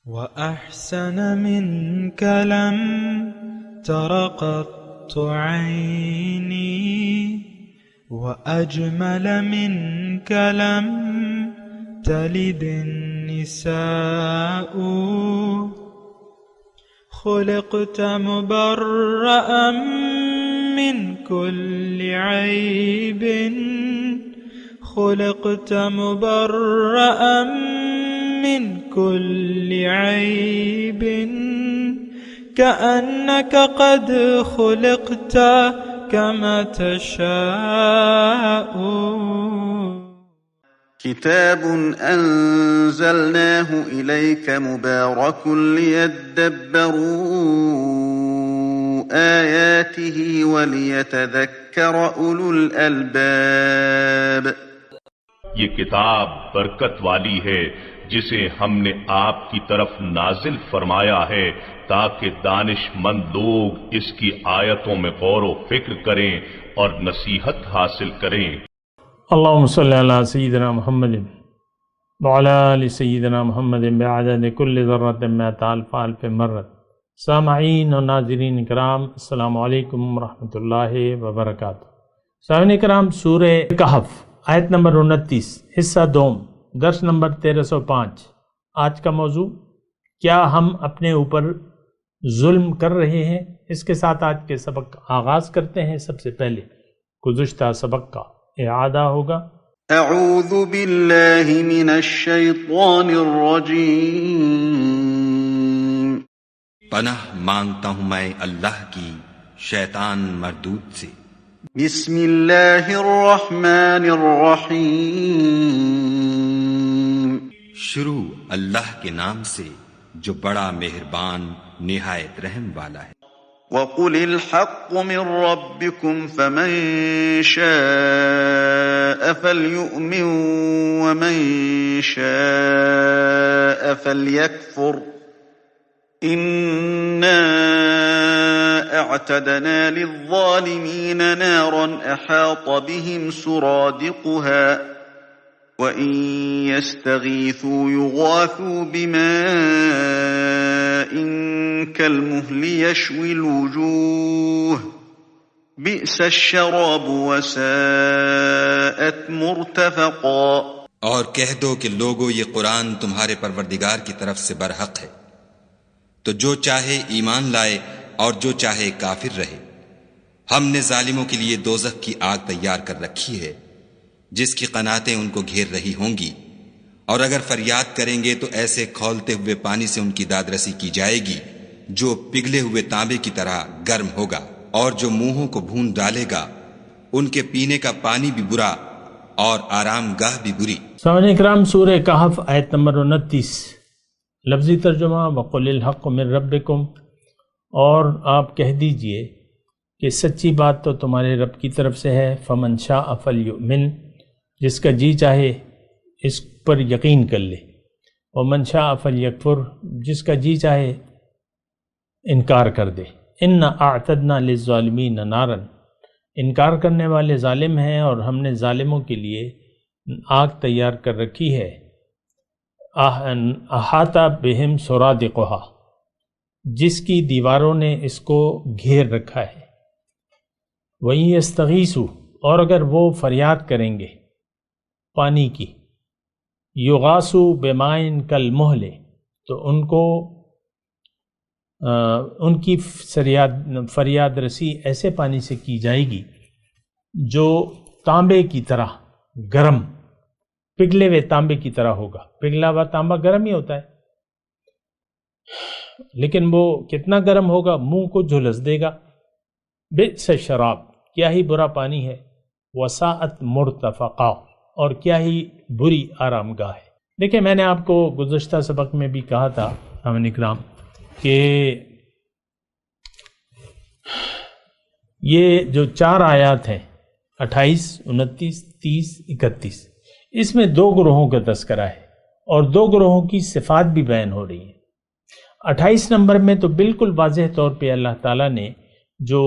وأحسن منك لم تر قط عيني وأجمل منك لم تلد النساء خلقت مبرأ من كل عيب خلقت مبرأ من كل عيب كأنك قد خلقت كما تشاء. كتاب أنزلناه إليك مبارك ليدبروا آياته وليتذكر أولو الألباب. یہ کتاب برکت والی ہے جسے ہم نے آپ کی طرف نازل فرمایا ہے تاکہ دانش مند لوگ اس کی آیتوں میں غور و فکر کریں اور نصیحت حاصل کریں. اللهم صل على سيدنا محمد وعلى آل سيدنا محمد بعدد كل ذرة مئة ألف ألف مرة. سامعین و ناظرین اکرام، السلام علیکم ورحمۃ اللہ وبرکاتہ. سامعین اکرام، سورہ کہف آیت نمبر 29 حصہ دوم درس نمبر 1305. آج کا موضوع، کیا ہم اپنے اوپر ظلم کر رہے ہیں؟ اس کے ساتھ آج کے سبق کا آغاز کرتے ہیں. سب سے پہلے گزشتہ سبق کا اعادہ ہوگا. اعوذ باللہ من الشیطان الرجیم. پناہ مانگتا ہوں میں اللہ کی شیطان مردود سے. بسم اللہ الرحمن الرحیم. شروع اللہ کے نام سے جو بڑا مہربان نہایت رحم والا ہے. وَقُلِ الْحَقُّ مِنْ رَبِّكُمْ فَمَنْ شَاءَ فَلْيُؤْمِنْ وَمَنْ شَاءَ فَلْيَكْفُرْ إِنَّا أَعْتَدْنَا لِلظَّالِمِينَ نَارًا أَحَاطَ بِهِمْ سُرَادِقُهَا وَإِنْ يَسْتَغِيثُوا يُغَاثُوا بِمَاءٍ كَالْمُهْلِ يَشْوِي الْوُجُوهَ بِئْسَ الشَّرَابُ وَسَاءَتْ مُرْتَفَقًا. اور کہہ دو کہ لوگو، یہ قرآن تمہارے پروردگار کی طرف سے برحق ہے، تو جو چاہے ایمان لائے اور جو چاہے کافر رہے. ہم نے ظالموں کے لیے دوزخ کی آگ تیار کر رکھی ہے جس کی قناتیں ان کو گھیر رہی ہوں گی، اور اگر فریاد کریں گے تو ایسے کھولتے ہوئے پانی سے ان کی دادرسی کی جائے گی جو پگھلے ہوئے تانبے کی طرح گرم ہوگا، اور جو منہوں کو بھون ڈالے گا ان کے پینے کا پانی بھی برا اور آرام گاہ بھی بری. سامعین اکرام، سورہ کہف آیت نمبر 29. لفظی ترجمہ: وَقُلِ الْحَقُّ مِنْ رَبِّكُمْ، اور آپ کہہ دیجئے کہ سچی بات تو تمہارے رب کی طرف سے ہے. فَمَنْ شَاءَ فَلْيُؤْمِنْ، جس کا جی چاہے اس پر یقین کر لے. وَمَنْ شَاءَ فَلْيَكْفُرْ، جس کا جی چاہے انکار کر دے. اِنَّا أَعْتَدْنَا لِلظَّالِمِينَ نَارًا، انکار کرنے والے ظالم ہیں اور ہم نے ظالموں کے لیے آگ تیار کر رکھی ہے. احاطہ بہم سرادقها، جس کی دیواروں نے اس کو گھیر رکھا ہے. وَإِن يَسْتَغِيثُوا، اور اگر وہ فریاد کریں گے پانی کی. یغاثوا بماء کالمہل، تو ان کو ان کی فریاد رسی ایسے پانی سے کی جائے گی جو تانبے کی طرح گرم، پگھلے ہوئے تانبے کی طرح ہوگا. پگھلا ہوا تانبا گرم ہی ہوتا ہے، لیکن وہ کتنا گرم ہوگا، منہ کو جھلس دے گا. بئس الشراب، کیا ہی برا پانی ہے. وساءت مرتفقا، اور کیا ہی بری آرام گاہ ہے. دیکھیں، میں نے آپ کو گزشتہ سبق میں بھی کہا تھا سامعین اکرام کہ یہ جو 4 آیات ہیں 28، 29، 30، 31، اس میں 2 گروہوں کا تذکرہ ہے اور 2 گروہوں کی صفات بھی بیان ہو رہی ہیں. 28 نمبر میں تو بالکل واضح طور پہ اللہ تعالیٰ نے جو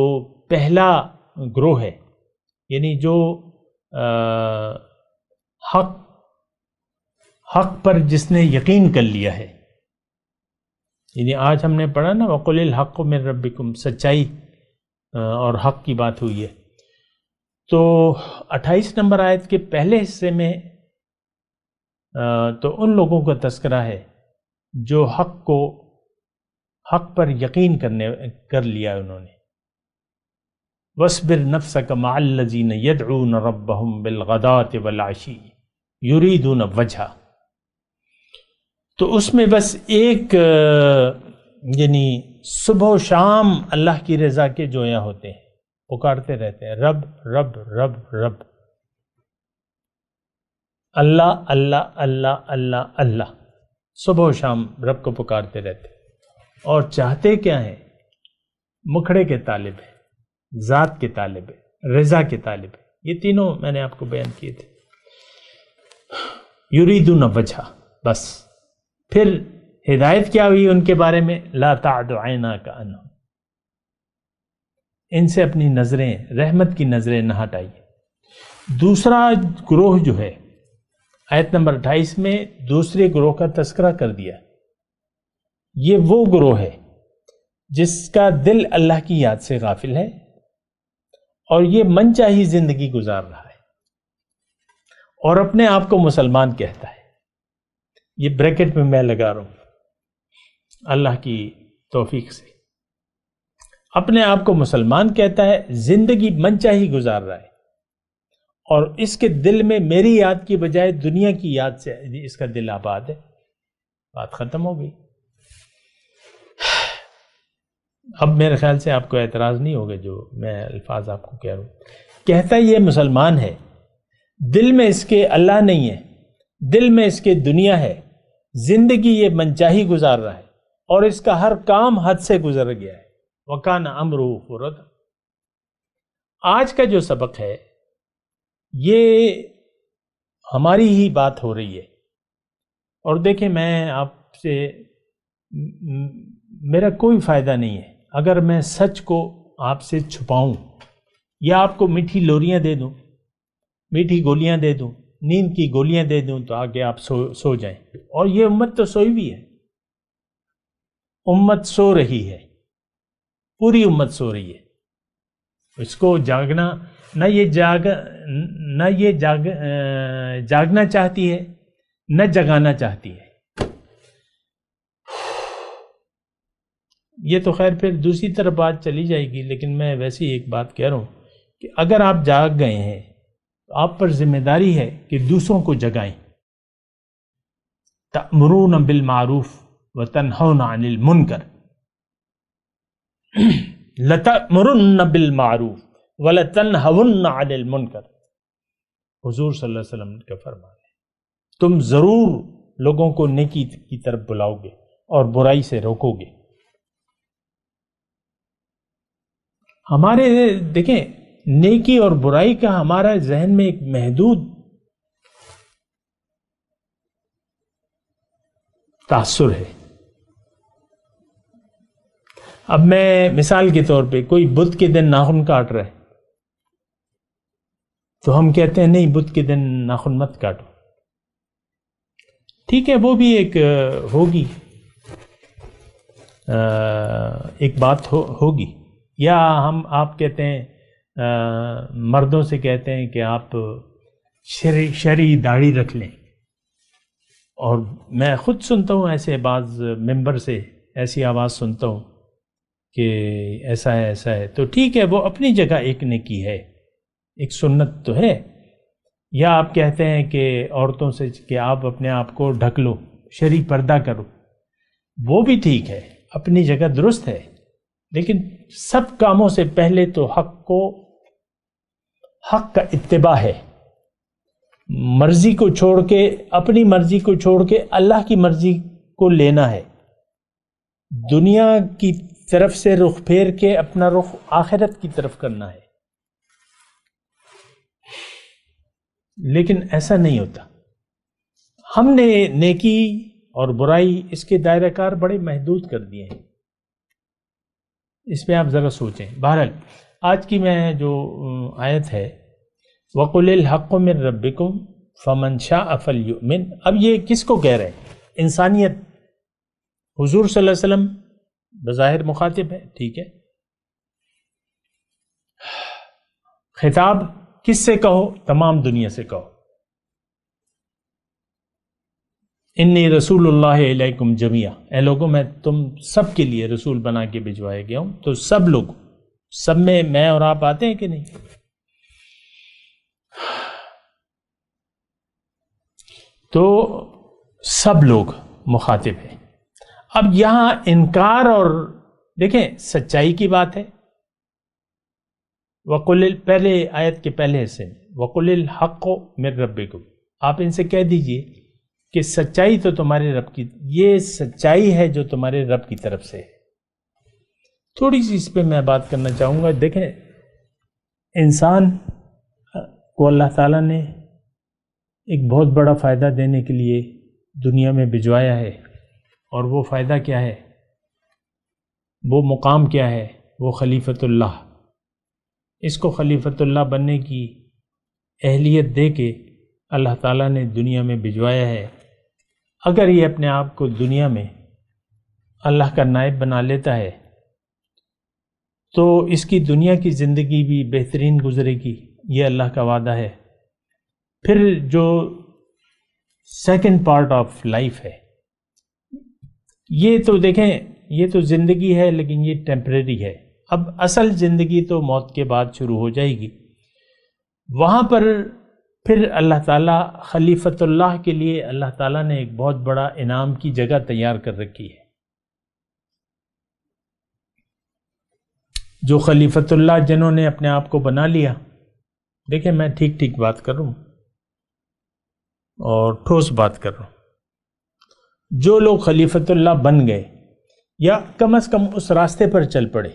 پہلا گروہ ہے، یعنی جو حق پر جس نے یقین کر لیا ہے، یعنی آج ہم نے پڑھا نا وَقُلِ الْحَقُّ مِن رَبِّكُمْ، سچائی اور حق کی بات ہوئی ہے. تو 28 نمبر آیت کے پہلے حصے میں تو ان لوگوں کا تذکرہ ہے جو حق پر یقین کر لیا انہوں نے. وَاصْبِرْ نَفْسَكَ مَعَ الَّذِينَ يَدْعُونَ رَبَّهُمْ بِالْغَدَاةِ وَالْعَشِيِّ يُرِيدُونَ وَجْهَهُ. تو اس میں بس ایک یعنی صبح و شام اللہ کی رضا کے جویاں ہوتے ہیں، پکارتے رہتے ہیں رب رب رب رب، اللہ اللہ اللہ اللہ اللہ، صبح و شام رب کو پکارتے رہتے ہیں. اور چاہتے کیا ہیں؟ مکھڑے کے طالب ہیں، ذات کے طالب ہیں، رضا کے طالب ہیں. یہ تینوں میں نے آپ کو بیان کیے تھے. یریدون وجہ، بس. پھر ہدایت کیا ہوئی ان کے بارے میں؟ لا تعد عیناک عنہم، ان سے اپنی نظریں، رحمت کی نظریں نہ ہٹائیے. دوسرا گروہ جو ہے آیت نمبر 28 میں دوسرے گروہ کا تذکرہ کر دیا. یہ وہ گروہ ہے جس کا دل اللہ کی یاد سے غافل ہے اور یہ من چاہی زندگی گزار رہا ہے اور اپنے آپ کو مسلمان کہتا ہے. یہ بریکٹ میں میں لگا رہا ہوں اللہ کی توفیق سے. اپنے آپ کو مسلمان کہتا ہے، زندگی من چاہی گزار رہا ہے اور اس کے دل میں میری یاد کی بجائے دنیا کی یاد سے اس کا دل آباد ہے. بات ختم ہو گئی. اب میرے خیال سے آپ کو اعتراض نہیں ہوگا جو میں الفاظ آپ کو کہہ رہا ہوں. کہتا یہ مسلمان ہے، دل میں اس کے اللہ نہیں ہے، دل میں اس کے دنیا ہے، زندگی یہ منچاہی گزار رہا ہے اور اس کا ہر کام حد سے گزر گیا ہے. وَكَانَ أَمْرُهُ فُرَطًا. آج کا جو سبق ہے یہ ہماری ہی بات ہو رہی ہے. اور دیکھیں میں آپ سے میرا کوئی فائدہ نہیں ہے اگر میں سچ کو آپ سے چھپاؤں یا آپ کو میٹھی لوریاں دے دوں، میٹھی گولیاں دے دوں، نیند کی گولیاں دے دوں تو آگے آپ سو جائیں. اور یہ امت تو سوئی بھی ہے، امت سو رہی ہے، پوری امت سو رہی ہے. اس کو جاگنا نہ یہ جاگنا چاہتی ہے نہ جگانا چاہتی ہے. یہ تو خیر پھر دوسری طرف بات چلی جائے گی، لیکن میں ویسے ہی ایک بات کہہ رہا ہوں کہ اگر آپ جاگ گئے ہیں تو آپ پر ذمہ داری ہے کہ دوسروں کو جگائیں. تأمرون بالمعروف وتنہون عن المنکر، لتأمرن بالمعروف ولتنہون عن المنکر. حضور صلی اللہ علیہ وسلم کا فرمان ہے تم ضرور لوگوں کو نیکی کی طرف بلاؤ گے اور برائی سے روکو گے. ہمارے دیکھیں نیکی اور برائی کا ہمارا ذہن میں ایک محدود تاثر ہے. اب میں مثال کے طور پہ کوئی بدھ کے دن ناخن کاٹ رہا ہے تو ہم کہتے ہیں نہیں بدھ کے دن ناخن مت کاٹو. ٹھیک ہے، وہ بھی ایک ہوگی، ایک بات ہوگی. یا آپ کہتے ہیں مردوں سے کہتے ہیں کہ آپ شرعی داڑھی رکھ لیں، اور میں خود سنتا ہوں ایسے بعض ممبر سے ایسی آواز سنتا ہوں کہ ایسا ہے ایسا ہے. تو ٹھیک ہے، وہ اپنی جگہ ایک نیکی ہے، ایک سنت تو ہے. یا آپ کہتے ہیں کہ عورتوں سے کہ آپ اپنے آپ کو ڈھک لو، شرعی پردہ کرو، وہ بھی ٹھیک ہے، اپنی جگہ درست ہے. لیکن سب کاموں سے پہلے تو حق کا اتباع ہے. مرضی کو چھوڑ کے، اپنی مرضی کو چھوڑ کے اللہ کی مرضی کو لینا ہے. دنیا کی طرف سے رخ پھیر کے اپنا رخ آخرت کی طرف کرنا ہے. لیکن ایسا نہیں ہوتا. ہم نے نیکی اور برائی اس کے دائرہ کار بڑے محدود کر دیے ہیں. اس پہ آپ ذرا سوچیں. بہرحال آج کی میں جو آیت ہے وَقُلِ الْحَقُّ مِن رَبِّكُمْ فَمَنْ شَاءَ فَلْيُؤْمِنْ. اب یہ کس کو کہہ رہے ہیں؟ انسانیت حضور صلی اللہ علیہ وسلم بظاہر مخاطب ہے، ٹھیک ہے، خطاب کس سے کہو؟ تمام دنیا سے کہو، انی رسول اللہ علیکم جمیعا، اے لوگوں میں تم سب کے لیے رسول بنا کے بھجوایا گیا ہوں۔ تو سب لوگ، سب میں اور آپ آتے ہیں کہ نہیں؟ تو سب لوگ مخاطب ہیں۔ اب یہاں انکار، اور دیکھیں سچائی کی بات ہے، پہلے آیت کے پہلے حصے میں وَقُلِ الْحَقُّ مِن رَبِّكُمْ، آپ ان سے کہہ دیجئے کہ سچائی تو تمہارے رب کی، یہ سچائی ہے جو تمہارے رب کی طرف سے ہے۔ تھوڑی سی اس پہ میں بات کرنا چاہوں گا۔ دیکھیں انسان کو اللہ تعالیٰ نے ایک بہت بڑا فائدہ دینے کے لیے دنیا میں بھجوایا ہے، اور وہ فائدہ کیا ہے؟ وہ مقام کیا ہے؟ وہ خلیفۃ اللہ۔ اس کو خلیفۃ اللہ بننے کی اہلیت دے کے اللہ تعالیٰ نے دنیا میں بھجوایا ہے۔ اگر یہ اپنے آپ کو دنیا میں اللہ کا نائب بنا لیتا ہے تو اس کی دنیا کی زندگی بھی بہترین گزرے گی، یہ اللہ کا وعدہ ہے۔ پھر جو سیکنڈ پارٹ آف لائف ہے، یہ تو دیکھیں یہ تو زندگی ہے لیکن یہ ٹیمپریری ہے۔ اب اصل زندگی تو موت کے بعد شروع ہو جائے گی، وہاں پر پھر اللہ تعالیٰ خلیفۃ اللہ کے لیے اللہ تعالیٰ نے ایک بہت بڑا انعام کی جگہ تیار کر رکھی ہے۔ جو خلیفۃ اللہ جنہوں نے اپنے آپ کو بنا لیا، دیکھیں میں ٹھیک ٹھیک بات کر رہا ہوں اور ٹھوس بات کر رہا ہوں، جو لوگ خلیفۃ اللہ بن گئے یا کم از کم اس راستے پر چل پڑے،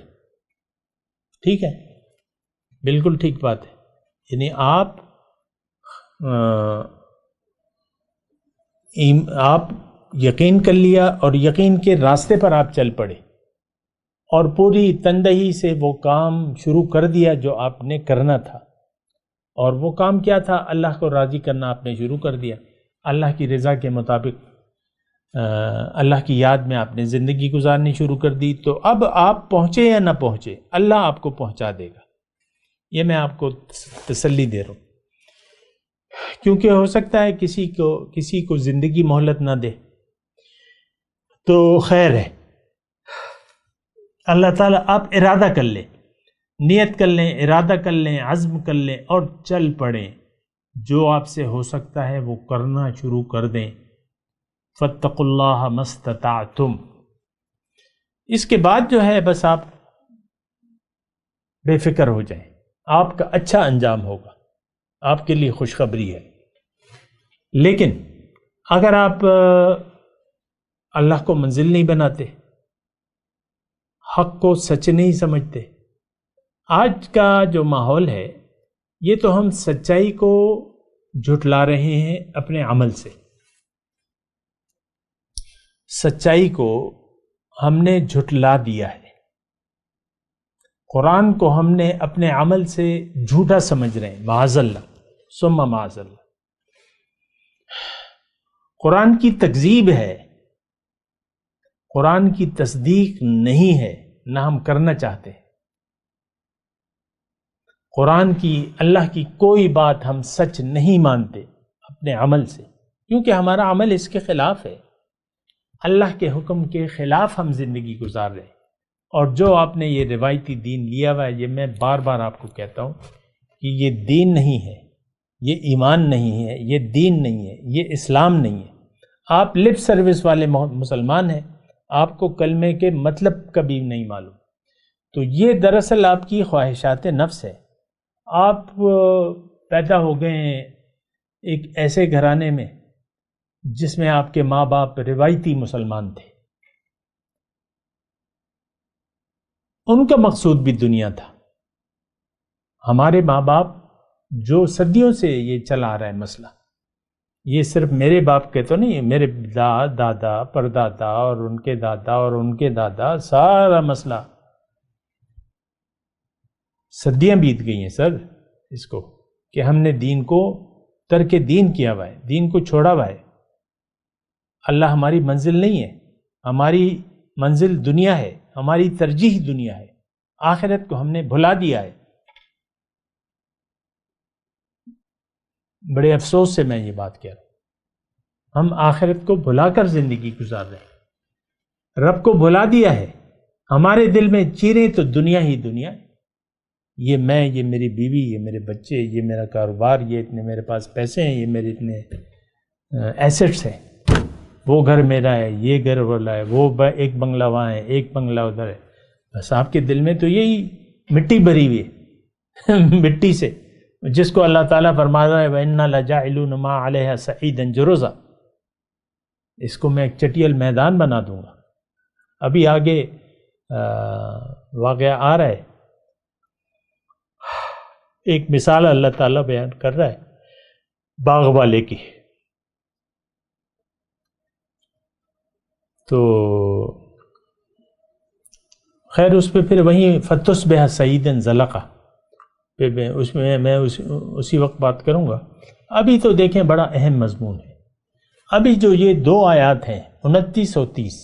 ٹھیک ہے، بالکل ٹھیک بات ہے، یعنی آپ یقین کر لیا اور یقین کے راستے پر آپ چل پڑے اور پوری تندہی سے وہ کام شروع کر دیا جو آپ نے کرنا تھا، اور وہ کام کیا تھا؟ اللہ کو راضی کرنا آپ نے شروع کر دیا، اللہ کی رضا کے مطابق اللہ کی یاد میں آپ نے زندگی گزارنی شروع کر دی۔ تو اب آپ پہنچے یا نہ پہنچے، اللہ آپ کو پہنچا دے گا، یہ میں آپ کو تسلی دے رہا ہوں، کیونکہ ہو سکتا ہے کسی کو زندگی مہلت نہ دے تو خیر ہے۔ اللہ تعالیٰ آپ ارادہ کر لیں، نیت کر لیں، ارادہ کر لیں، عزم کر لیں اور چل پڑیں، جو آپ سے ہو سکتا ہے وہ کرنا شروع کر دیں۔ فاتقوا اللہ ما استطعتم، اس کے بعد جو ہے بس آپ بے فکر ہو جائیں، آپ کا اچھا انجام ہوگا، آپ کے لیے خوشخبری ہے۔ لیکن اگر آپ اللہ کو منزل نہیں بناتے، حق کو سچ نہیں سمجھتے، آج کا جو ماحول ہے یہ تو ہم سچائی کو جھٹلا رہے ہیں اپنے عمل سے، سچائی کو ہم نے جھٹلا دیا ہے، قرآن کو ہم نے اپنے عمل سے جھوٹا سمجھ رہے ہیں، معاذ اللہ ثم معاذ اللہ۔ قرآن کی تکذیب ہے، قرآن کی تصدیق نہیں ہے، نہ ہم کرنا چاہتے۔ قرآن کی، اللہ کی کوئی بات ہم سچ نہیں مانتے اپنے عمل سے، کیونکہ ہمارا عمل اس کے خلاف ہے، اللہ کے حکم کے خلاف ہم زندگی گزار رہے ہیں۔ اور جو آپ نے یہ روایتی دین لیا ہوا ہے، یہ میں بار بار آپ کو کہتا ہوں کہ یہ دین نہیں ہے، یہ ایمان نہیں ہے، یہ دین نہیں ہے، یہ اسلام نہیں ہے۔ آپ لپ سروس والے مسلمان ہیں، آپ کو کلمے کے مطلب کبھی نہیں معلوم، تو یہ دراصل آپ کی خواہشات نفس ہے۔ آپ پیدا ہو گئے ہیں ایک ایسے گھرانے میں جس میں آپ کے ماں باپ روایتی مسلمان تھے، ان کا مقصود بھی دنیا تھا۔ ہمارے ماں باپ جو صدیوں سے یہ چلا آ رہا ہے مسئلہ، یہ صرف میرے باپ کے تو نہیں، میرے دادا پردادا اور ان کے دادا اور ان کے دادا، سارا مسئلہ صدیاں بیت گئی ہیں سر اس کو، کہ ہم نے دین کو ترک دین کیا ہوا ہے، دین کو چھوڑا ہوا ہے۔ اللہ ہماری منزل نہیں ہے، ہماری منزل دنیا ہے، ہماری ترجیح دنیا ہے، آخرت کو ہم نے بھلا دیا ہے۔ بڑے افسوس سے میں یہ بات کہہ رہا ہوں، ہم آخرت کو بھلا کر زندگی گزار رہے ہیں، رب کو بھلا دیا ہے، ہمارے دل میں چیریں تو دنیا ہی دنیا ہے، یہ میں، یہ میری بیوی، یہ میرے بچے، یہ میرا کاروبار، یہ اتنے میرے پاس پیسے ہیں، یہ میرے اتنے ایسٹس ہیں، وہ گھر میرا ہے، یہ گھر والا ہے، وہ ایک بنگلہ وہاں ہے، ایک بنگلہ ادھر ہے۔ بس آپ کے دل میں تو یہی مٹی بھری ہوئی ہے مٹی سے، جس کو اللہ تعالیٰ فرما رہا ہے وَإِنَّا لَجَاعِلُونَ مَا عَلَيْهَا صَعِيدًا جُرُزًا، اس کو میں ایک چٹیل میدان بنا دوں گا۔ ابھی آگے واقعہ آ رہا ہے، ایک مثال اللہ تعالیٰ بیان کر رہا ہے باغ والے کی، تو خیر اس پہ پھر وہیں فَتُصْبِحَ صَعِيدًا زَلَقًا پہ اس میں میں اسی وقت بات کروں گا۔ ابھی تو دیکھیں بڑا اہم مضمون ہے، ابھی جو یہ 2 آیات ہیں 29 اور 30،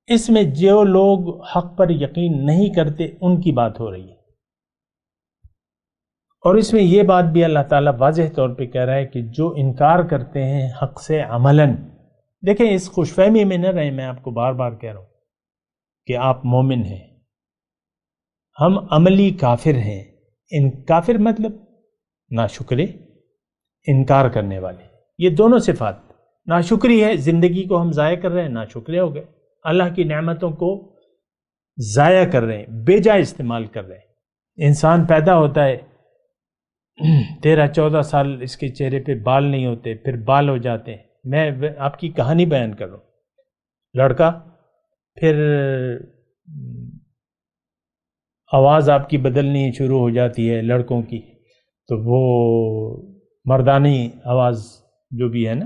اس میں جو لوگ حق پر یقین نہیں کرتے ان کی بات ہو رہی ہے، اور اس میں یہ بات بھی اللہ تعالیٰ واضح طور پہ کہہ رہا ہے کہ جو انکار کرتے ہیں حق سے عملاً، دیکھیں اس خوش فہمی میں نہ رہیں، میں آپ کو بار بار کہہ رہا ہوں کہ آپ مومن ہیں، ہم عملی کافر ہیں۔ کافر مطلب ناشکرے، انکار کرنے والے، یہ دونوں صفات، ناشکری ہے، زندگی کو ہم ضائع کر رہے ہیں، ناشکرے ہو گئے، اللہ کی نعمتوں کو ضائع کر رہے ہیں، بے جا استعمال کر رہے ہیں۔ انسان پیدا ہوتا ہے 13-14 سال اس کے چہرے پہ بال نہیں ہوتے، پھر بال ہو جاتے ہیں، میں آپ کی کہانی بیان کر رہا ہوں۔ لڑکا، پھر آواز آپ کی بدلنی شروع ہو جاتی ہے لڑکوں کی، تو وہ مردانی آواز جو بھی ہے نا،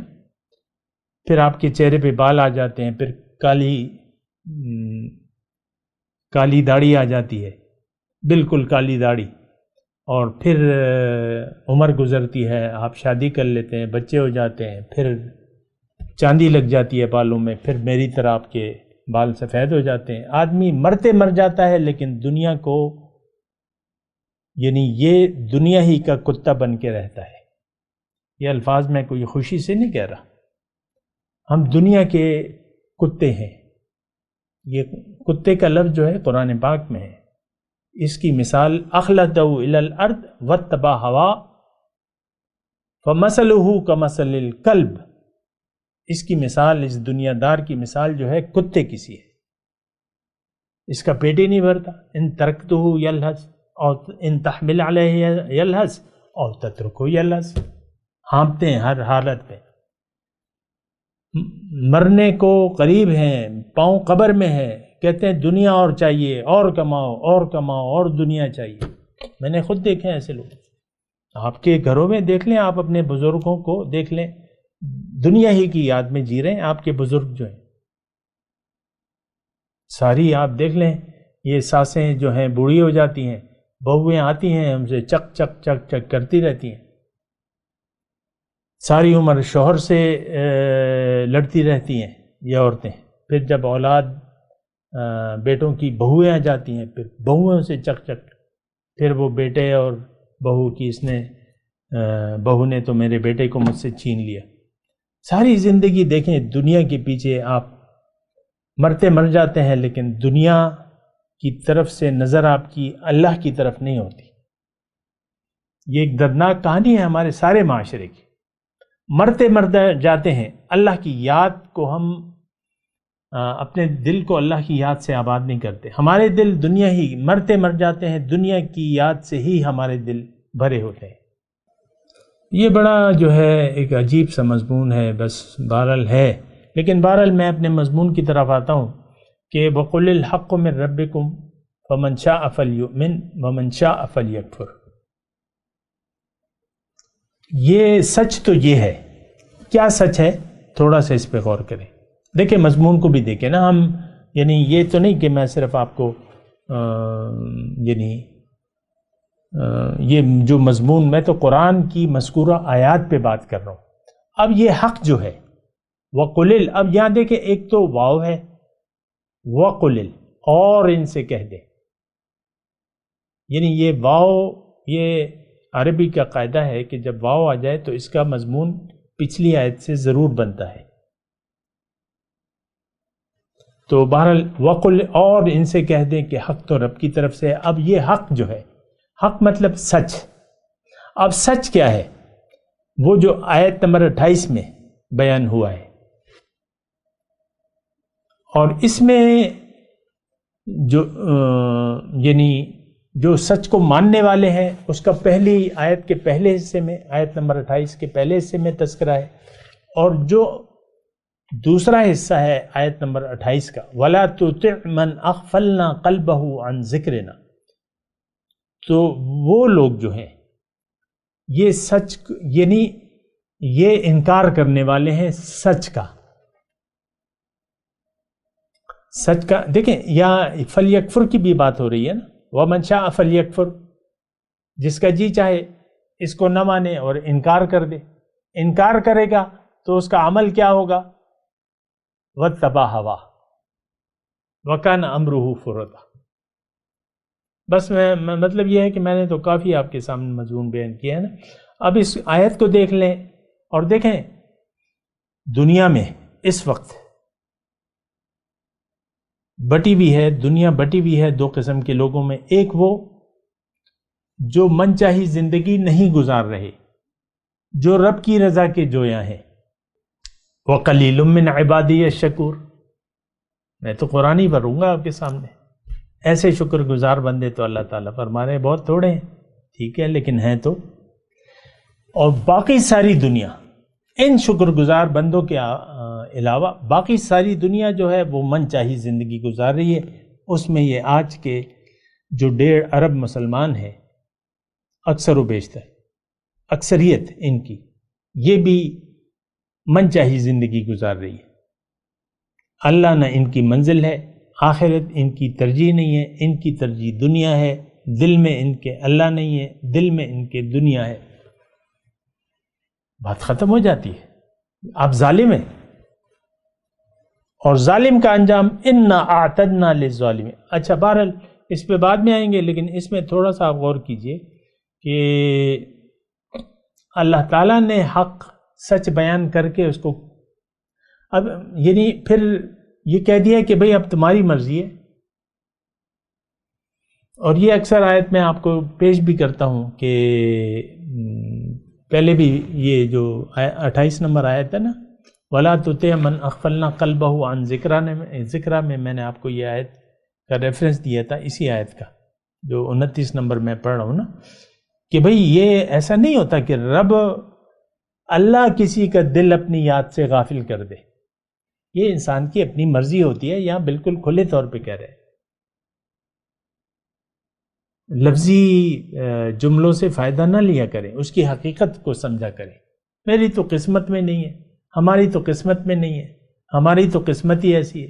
پھر آپ کے چہرے پہ بال آ جاتے ہیں، پھر کالی داڑھی آ جاتی ہے، بالکل کالی داڑھی، اور پھر عمر گزرتی ہے، آپ شادی کر لیتے ہیں، بچے ہو جاتے ہیں، پھر چاندی لگ جاتی ہے بالوں میں، پھر میری طرح آپ کے بال سفید ہو جاتے ہیں۔ آدمی مرتے مر جاتا ہے، لیکن دنیا کو، یعنی یہ دنیا ہی کا کتا بن کے رہتا ہے۔ یہ الفاظ میں کوئی خوشی سے نہیں کہہ رہا، ہم دنیا کے کتے ہیں۔ یہ کتے کا لفظ جو ہے قرآن پاک میں ہے، اس کی مثال اخلدہ الی الارض واتبع ہوا فمثلہ کمثل الکلب، اس کی مثال، اس دنیا دار کی مثال جو ہے کتے کی سی ہے، اس کا پیٹ ہی نہیں بھرتا، ان ترکتہ یلہث اور ان تحمل علیہ یلہث اور تترکہ یلہث، ہانپتے ہیں ہر حالت میں، مرنے کو قریب ہیں، پاؤں قبر میں ہے، کہتے ہیں دنیا اور چاہیے، اور کماؤ اور کماؤ اور دنیا چاہیے۔ میں نے خود دیکھے ہیں ایسے لوگ، آپ کے گھروں میں دیکھ لیں، آپ اپنے بزرگوں کو دیکھ لیں، دنیا ہی کی یاد میں جی رہے ہیں۔ آپ کے بزرگ جو ہیں ساری آپ دیکھ لیں، یہ ساسیں جو ہیں بوڑھی ہو جاتی ہیں، بہویں آتی ہیں ہم سے چک چک چک چک کرتی رہتی ہیں، ساری عمر شوہر سے لڑتی رہتی ہیں یہ عورتیں، پھر جب اولاد بیٹوں کی بہویں آ جاتی ہیں، پھر بہوؤں سے چک چک، پھر وہ بیٹے اور بہو کی، اس نے بہو نے تو میرے بیٹے کو مجھ سے چھین لیا۔ ساری زندگی دیکھیں دنیا کے پیچھے آپ مرتے مر جاتے ہیں، لیکن دنیا کی طرف سے نظر آپ کی اللہ کی طرف نہیں ہوتی۔ یہ ایک دردناک کہانی ہے ہمارے سارے معاشرے کی، مرتے مرتے جاتے ہیں، اللہ کی یاد کو ہم اپنے دل کو اللہ کی یاد سے آباد نہیں کرتے، ہمارے دل دنیا ہی، مرتے مر جاتے ہیں، دنیا کی یاد سے ہی ہمارے دل بھرے ہوتے ہیں۔ یہ بڑا جو ہے ایک عجیب سا مضمون ہے، بس بہرحال ہے، لیکن بہرحال میں اپنے مضمون کی طرف آتا ہوں کہ وَقُلِ الْحَقُّ مِن رَبِّكُمْ فَمَنْ شَاءَ فَلْيُؤْمِنْ وَمَنْ شَاءَ فَلْيَكْفُرْ۔ یہ سچ تو یہ ہے، کیا سچ ہے تھوڑا سا اس پہ غور کریں، دیکھیں مضمون کو بھی دیکھیں نا ہم، یعنی یہ تو نہیں کہ میں صرف آپ کو یعنی یہ جو مضمون، میں تو قرآن کی مذکورہ آیات پہ بات کر رہا ہوں۔ اب یہ حق جو ہے وَقُلِ، اب یہاں دیکھیں ایک تو واو ہے وَقُلِ اور ان سے کہہ دے، یعنی یہ واو، یہ عربی کا قاعدہ ہے کہ جب واو آ جائے تو اس کا مضمون پچھلی آیت سے ضرور بنتا ہے. تو بہرحال وَقُلْ اور ان سے کہہ دیں کہ حق تو رب کی طرف سے ہے. اب یہ حق جو ہے، حق مطلب سچ. اب سچ کیا ہے؟ وہ جو آیت نمبر 28 میں بیان ہوا ہے، اور اس میں جو یعنی جو سچ کو ماننے والے ہیں اس کا پہلی آیت کے پہلے حصے میں، آیت نمبر 28 کے پہلے حصے میں تذکرہ ہے، اور جو دوسرا حصہ ہے آیت نمبر 28 کا وَلَا تُطِعْ مَنْ أَغْفَلْنَا قَلْبَهُ عَنْ ذِكْرِنَا، تو وہ لوگ جو ہیں یہ سچ، یعنی یہ انکار کرنے والے ہیں سچ کا. سچ کا دیکھیں، یہاں فلیکفر کی بھی بات ہو رہی ہے نا، وَمَنْ شَاءَ فَلْيَكْفُرْ، جس کا جی چاہے اس کو نہ مانے اور انکار کر دے. انکار کرے گا تو اس کا عمل کیا ہوگا؟ وَاتَّبَعَ هَوَاهُ وَكَانَ أَمْرُهُ فُرُطًا. بس میں مطلب یہ ہے کہ میں نے تو کافی آپ کے سامنے مضمون بیان کیا ہے نا. اب اس آیت کو دیکھ لیں اور دیکھیں دنیا میں اس وقت بٹی بھی ہے، دنیا بٹی بھی ہے دو قسم کے لوگوں میں. ایک وہ جو من چاہی زندگی نہیں گزار رہے، جو رب کی رضا کے جویاں ہیں. وَقَلِيلٌ مِّنْ عِبَادِيَ الشَّكُورُ، میں تو قرآن ہی پڑھوں گا آپ کے سامنے. ایسے شکر گزار بندے تو اللہ تعالیٰ فرما رہے ہیں بہت تھوڑے ہیں، ٹھیک ہے، لیکن ہیں تو. اور باقی ساری دنیا ان شکر گزار بندوں کے علاوہ باقی ساری دنیا جو ہے وہ من چاہی زندگی گزار رہی ہے. اس میں یہ آج کے جو 1.5 ارب مسلمان ہیں، اکثر و بیشتر اکثریت ان کی، یہ بھی من چاہی زندگی گزار رہی ہے. اللہ نہ ان کی منزل ہے، آخرت ان کی ترجیح نہیں ہے، ان کی ترجیح دنیا ہے. دل میں ان کے اللہ نہیں ہے، دل میں ان کے دنیا ہے. بات ختم ہو جاتی ہے. آپ ظالم ہیں، اور ظالم کا انجام اِنَّا أَعْتَدْنَا لِلظَّالِمِينَ. اچھا بہرحال اس پہ بعد میں آئیں گے، لیکن اس میں تھوڑا سا آپ غور کیجئے کہ اللہ تعالیٰ نے حق سچ بیان کر کے اس کو اب یعنی پھر یہ کہہ دیا کہ بھئی اب تمہاری مرضی ہے. اور یہ اکثر آیت میں آپ کو پیش بھی کرتا ہوں کہ پہلے بھی یہ جو 28 نمبر آیت ہے نا، وَلَا تُطِعْ مَنْ أَغْفَلْنَا قَلْبَهُ عَنْ ذِكْرَنَا میں نے آپ کو یہ آیت کا ریفرنس دیا تھا، اسی آیت کا جو 29 نمبر میں پڑھ رہا ہوں نا، کہ بھئی یہ ایسا نہیں ہوتا کہ رب اللہ کسی کا دل اپنی یاد سے غافل کر دے. یہ انسان کی اپنی مرضی ہوتی ہے. یہاں بالکل کھلے طور پہ کہہ رہے ہیں، لفظی جملوں سے فائدہ نہ لیا کریں، اس کی حقیقت کو سمجھا کریں. میری تو قسمت میں نہیں ہے، ہماری تو قسمت میں نہیں ہے، ہماری تو قسمت ہی ایسی ہے.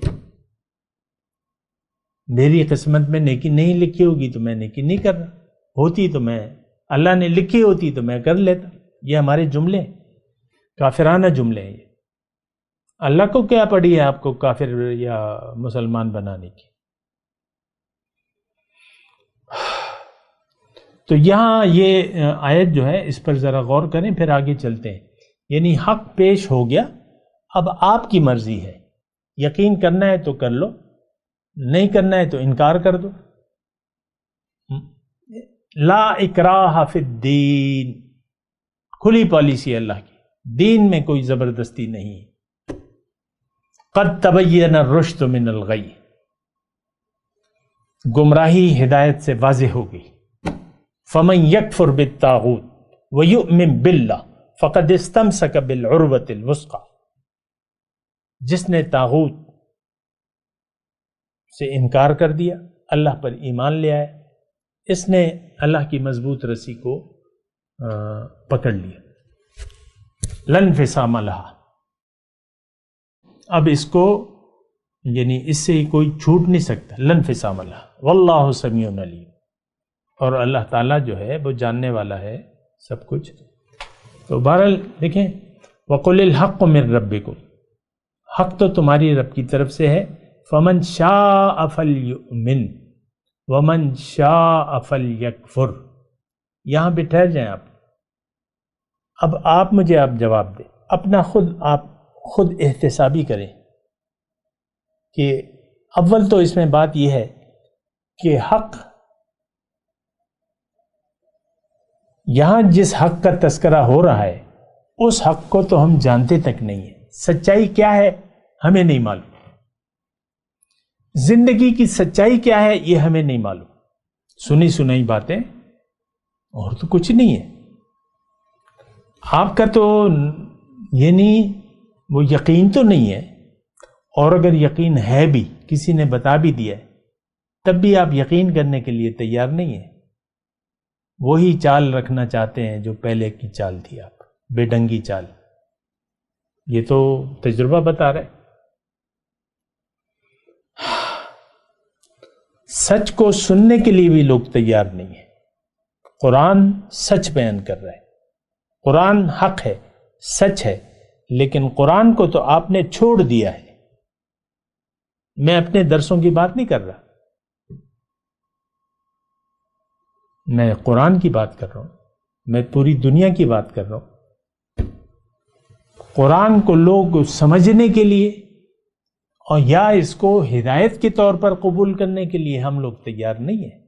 میری قسمت میں نیکی نہیں لکھی ہوگی تو میں نیکی نہیں کر رہا، ہوتی تو میں، اللہ نے لکھی ہوتی تو میں کر لیتا. یہ ہمارے جملے کافرانہ جملے ہیں. یہ اللہ کو کیا پڑی ہے آپ کو کافر یا مسلمان بنانے کی؟ تو یہاں یہ آیت جو ہے اس پر ذرا غور کریں، پھر آگے چلتے ہیں. یعنی حق پیش ہو گیا، اب آپ کی مرضی ہے. یقین کرنا ہے تو کر لو، نہیں کرنا ہے تو انکار کر دو. لا اکراہ فی الدین، کھلی پالیسی ہے اللہ کی، دین میں کوئی زبردستی نہیں. قد تبین الرشد من الغی، گمراہی ہدایت سے واضح ہو گئی. فمن یکفر بالطاغوت ویؤمن باللہ فقد استمسک بالعروۃ الوثقی، جس نے طاغوت سے انکار کر دیا، اللہ پر ایمان لے آئے، اس نے اللہ کی مضبوط رسی کو پکڑ لیا. لن انفصام لہا، اب اس کو یعنی اس سے کوئی چھوٹ نہیں سکتا. لن انفصام لہا واللہ سمیع علیم، اور اللہ تعالیٰ جو ہے وہ جاننے والا ہے سب کچھ. تو بہرحال دیکھیں، وَقُلِ الْحَقُّ مِن رَبِّكُمْ، حق تو تمہاری رب کی طرف سے ہے. فمن شاء فلیؤمن ومن شاء فلیکفر. یہاں پہ ٹھہر جائیں آپ. اب آپ مجھے آپ جواب دیں، اپنا آپ خود احتسابی کریں کہ اول تو اس میں بات یہ ہے کہ حق، یہاں جس حق کا تذکرہ ہو رہا ہے اس حق کو تو ہم جانتے تک نہیں ہیں. سچائی کیا ہے ہمیں نہیں معلوم، زندگی کی سچائی کیا ہے یہ ہمیں نہیں معلوم. سنی سنائی باتیں اور تو کچھ نہیں ہے. آپ کا تو یعنی وہ یقین تو نہیں ہے، اور اگر یقین ہے بھی کسی نے بتا بھی دیا ہے تب بھی آپ یقین کرنے کے لیے تیار نہیں ہیں. وہی چال رکھنا چاہتے ہیں جو پہلے کی چال تھی، آپ بے ڈنگی چال. یہ تو تجربہ بتا رہا ہے. سچ کو سننے کے لیے بھی لوگ تیار نہیں ہیں. قرآن سچ بیان کر رہا ہے، قرآن حق ہے، سچ ہے، لیکن قرآن کو تو آپ نے چھوڑ دیا ہے. میں اپنے درسوں کی بات نہیں کر رہا، میں قرآن کی بات کر رہا ہوں، میں پوری دنیا کی بات کر رہا ہوں. قرآن کو لوگ سمجھنے کے لیے اور یا اس کو ہدایت کے طور پر قبول کرنے کے لیے ہم لوگ تیار نہیں ہیں.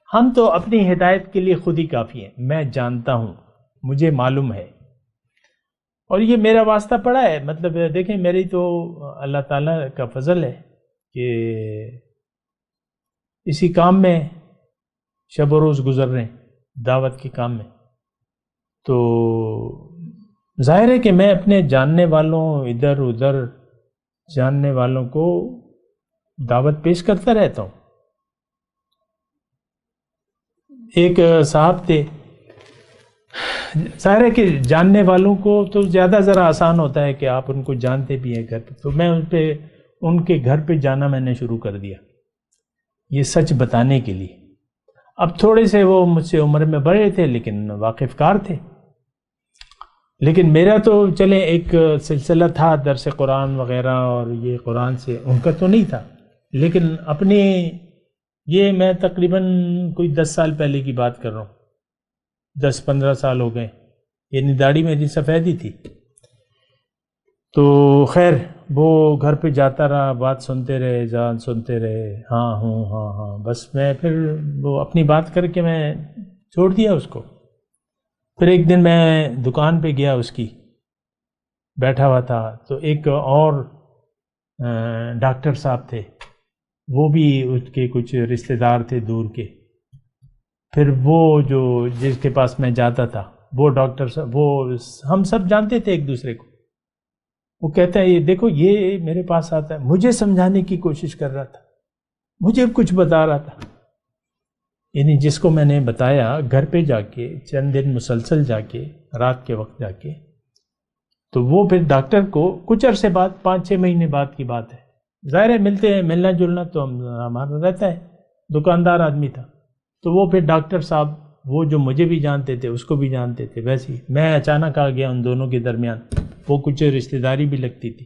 ہم تو اپنی ہدایت کے لیے خود ہی کافی ہیں. میں جانتا ہوں، مجھے معلوم ہے، اور یہ میرا واسطہ پڑا ہے. مطلب دیکھیں، میری تو اللہ تعالیٰ کا فضل ہے کہ اسی کام میں شب و روز گزر رہے ہیں، دعوت کے کام میں. تو ظاہر ہے کہ میں اپنے جاننے والوں، ادھر ادھر جاننے والوں کو دعوت پیش کرتا رہتا ہوں. ایک صاحب تھے، ظاہر ہے کہ جاننے والوں کو تو زیادہ ذرا آسان ہوتا ہے کہ آپ ان کو جانتے بھی ہیں گھر پہ. تو میں ان کے گھر پہ جانا میں نے شروع کر دیا یہ سچ بتانے کے لیے. اب تھوڑے سے وہ مجھ سے عمر میں بڑے تھے لیکن واقف کار تھے. لیکن میرا تو چلیں ایک سلسلہ تھا درس قرآن وغیرہ، اور یہ قرآن سے ان کا تو نہیں تھا. لیکن اپنے یہ میں تقریباً کوئی 10 سال پہلے کی بات کر رہا ہوں، 10-15 سال ہو گئے. یعنی داڑھی میری سفید ہی تھی. تو خیر وہ گھر پہ جاتا رہا، بات سنتے رہے، جان سنتے رہے، ہاں ہوں ہاں ہاں، بس میں پھر وہ اپنی بات کر کے میں چھوڑ دیا اس کو. پھر ایک دن میں دکان پہ گیا، اس کی بیٹھا ہوا تھا. تو ایک اور ڈاکٹر صاحب تھے، وہ بھی اس کے کچھ رشتہ دار تھے دور کے. پھر وہ جو جس کے پاس میں جاتا تھا وہ ڈاکٹر صاحب، وہ ہم سب جانتے تھے ایک دوسرے کو. وہ کہتا ہے یہ دیکھو، یہ میرے پاس آتا ہے، مجھے سمجھانے کی کوشش کر رہا تھا، مجھے کچھ بتا رہا تھا. یعنی جس کو میں نے بتایا گھر پہ جا کے چند دن مسلسل جا کے، رات کے وقت جا کے، تو وہ پھر ڈاکٹر کو کچھ عرصے بعد، 5-6 مہینے بعد کی بات ہے، ظاہر ہے ملتے ہیں، ملنا جلنا تو ہمارا رہتا ہے، دکاندار آدمی تھا. تو وہ پھر ڈاکٹر صاحب، وہ جو مجھے بھی جانتے تھے اس کو بھی جانتے تھے، ویسے ہی میں اچانک آ گیا ان دونوں کے درمیان. وہ کچھ رشتہ داری بھی لگتی تھی.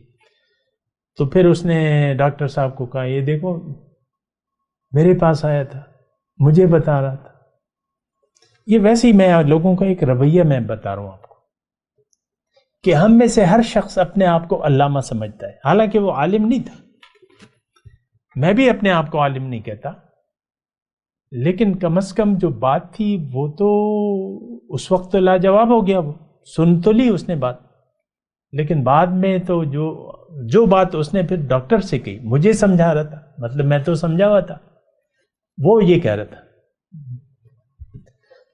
تو پھر اس نے ڈاکٹر صاحب کو کہا یہ دیکھو میرے پاس آیا تھا، مجھے بتا رہا تھا. یہ ویسے ہی میں لوگوں کا ایک رویہ میں بتا رہا ہوں آپ کو کہ ہم میں سے ہر شخص اپنے آپ کو علامہ سمجھتا ہے، حالانکہ وہ عالم نہیں تھا. میں بھی اپنے آپ کو عالم نہیں کہتا، لیکن کم از کم جو بات تھی وہ تو اس وقت تو لاجواب ہو گیا. وہ سن تو لی اس نے بات، لیکن بعد میں تو جو بات اس نے پھر ڈاکٹر سے کہی، مجھے سمجھا رہا تھا، مطلب میں تو سمجھا ہوا تھا، وہ یہ کہہ رہا تھا.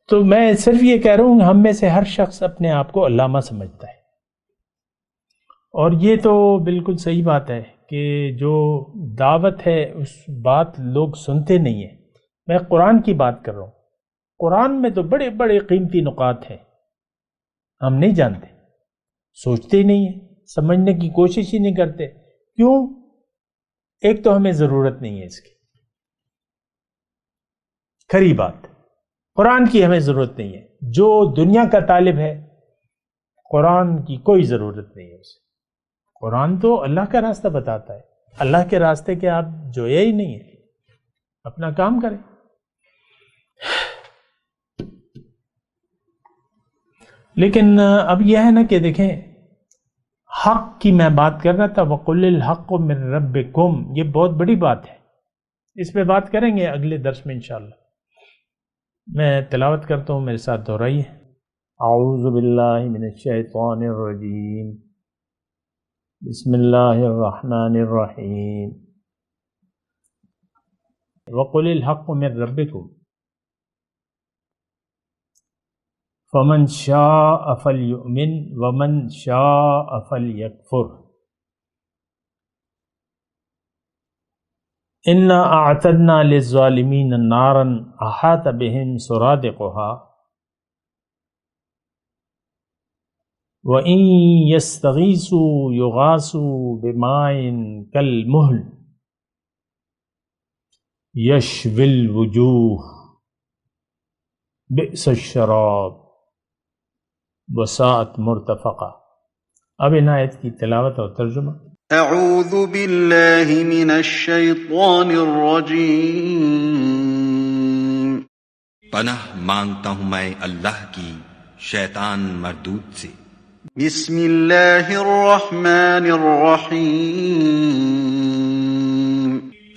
تو میں صرف یہ کہہ رہا ہوں، ہم میں سے ہر شخص اپنے آپ کو علامہ سمجھتا ہے. اور یہ تو بالکل صحیح بات ہے کہ جو دعوت ہے اس بات لوگ سنتے نہیں ہیں. میں قرآن کی بات کر رہا ہوں. قرآن میں تو بڑے بڑے قیمتی نکات ہیں، ہم نہیں جانتے، سوچتے ہی نہیں ہیں، سمجھنے کی کوشش ہی نہیں کرتے. کیوں؟ ایک تو ہمیں ضرورت نہیں ہے اس کی، کھری بات. قرآن کی ہمیں ضرورت نہیں ہے. جو دنیا کا طالب ہے قرآن کی کوئی ضرورت نہیں ہے اسے. قرآن تو اللہ کا راستہ بتاتا ہے. اللہ کے راستے کے آپ جویا ہی نہیں ہے، اپنا کام کریں۔ لیکن اب یہ ہے نا کہ دیکھیں، حق کی میں بات کر رہا تھا، وَقُلِ الْحَقُّ مِن رَبِّكُمْ، یہ بہت بڑی بات ہے، اس پہ بات کریں گے اگلے درس میں انشاءاللہ۔ میں تلاوت کرتا ہوں، میرے ساتھ دہرائیے۔ اعوذ باللہ من الشیطان الرجیم، بسم اللہ الرحمن الرحیم، وَقُلِ الْحَقُّ مِن رَبِّكُمْ فَمَنْ شَاءَ فَلْيُؤْمِنْ وَمَنْ شَاءَ فَلْيَكْفُرْ إِنَّا أَعْتَدْنَا لِلظَّالِمِينَ نَارًا أَحَاطَ بِهِمْ سُرَادِقُهَا وَإِن يَسْتَغِيثُوا يُغَاثُوا بِمَاءٍ كَالْمُهْلِ يَشْوِي الْوُجُوهَ بِئْسَ الشَّرَابُ وَسَاءَتْ مُرْتَفَقًا۔ اب ان آیت کی تلاوت اور ترجمہ۔ اعوذ باللہ من الشیطان الرجیم، پناہ مانگتا ہوں میں اللہ کی شیطان مردود سے۔ بسم اللہ الرحمن الرحیم،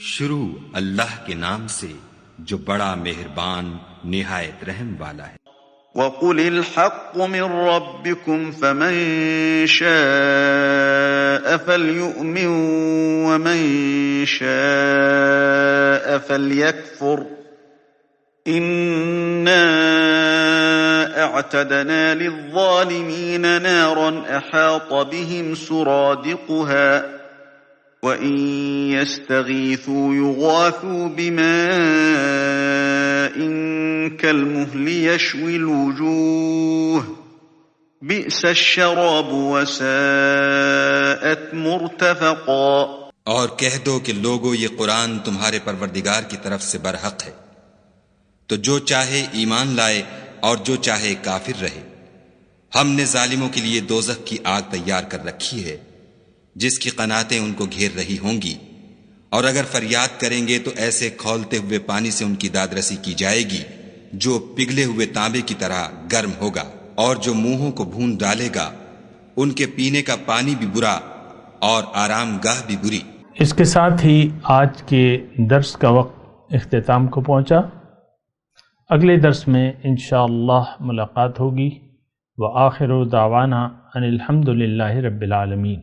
شروع اللہ کے نام سے جو بڑا مہربان نہایت رحم والا ہے۔ وَقُلِ الْحَقُّ مِن رَّبِّكُمْ فَمَن شَاءَ فَلْيُؤْمِن وَمَن شَاءَ فَلْيَكْفُرْ إِنَّا أَعْتَدْنَا لِلظَّالِمِينَ نَارًا أَحَاطَ بِهِمْ سُرَادِقُهَا وَإِن يَسْتَغِيثُوا يُغَاثُوا بِمَاءٍ كَالْمُهْلِ يَشْوِي الْوُجُوهَ بِئْسَ الشَّرَابُ وَسَاءَتْ مُرْتَفَقًا۔ اور کہہ دو کہ لوگو یہ قرآن تمہارے پروردگار کی طرف سے برحق ہے، تو جو چاہے ایمان لائے اور جو چاہے کافر رہے۔ ہم نے ظالموں کے لیے دوزخ کی آگ تیار کر رکھی ہے جس کی قناتیں ان کو گھیر رہی ہوں گی، اور اگر فریاد کریں گے تو ایسے کھولتے ہوئے پانی سے ان کی دادرسی کی جائے گی جو پگھلے ہوئے تانبے کی طرح گرم ہوگا، اور جو منہوں کو بھون ڈالے گا ان کے پینے کا پانی بھی برا اور آرام گاہ بھی بری۔ اس کے ساتھ ہی آج کے درس کا وقت اختتام کو پہنچا۔ اگلے درس میں انشاءاللہ ملاقات ہوگی۔ وآخر دعوانا ان الحمد للہ رب العالمین۔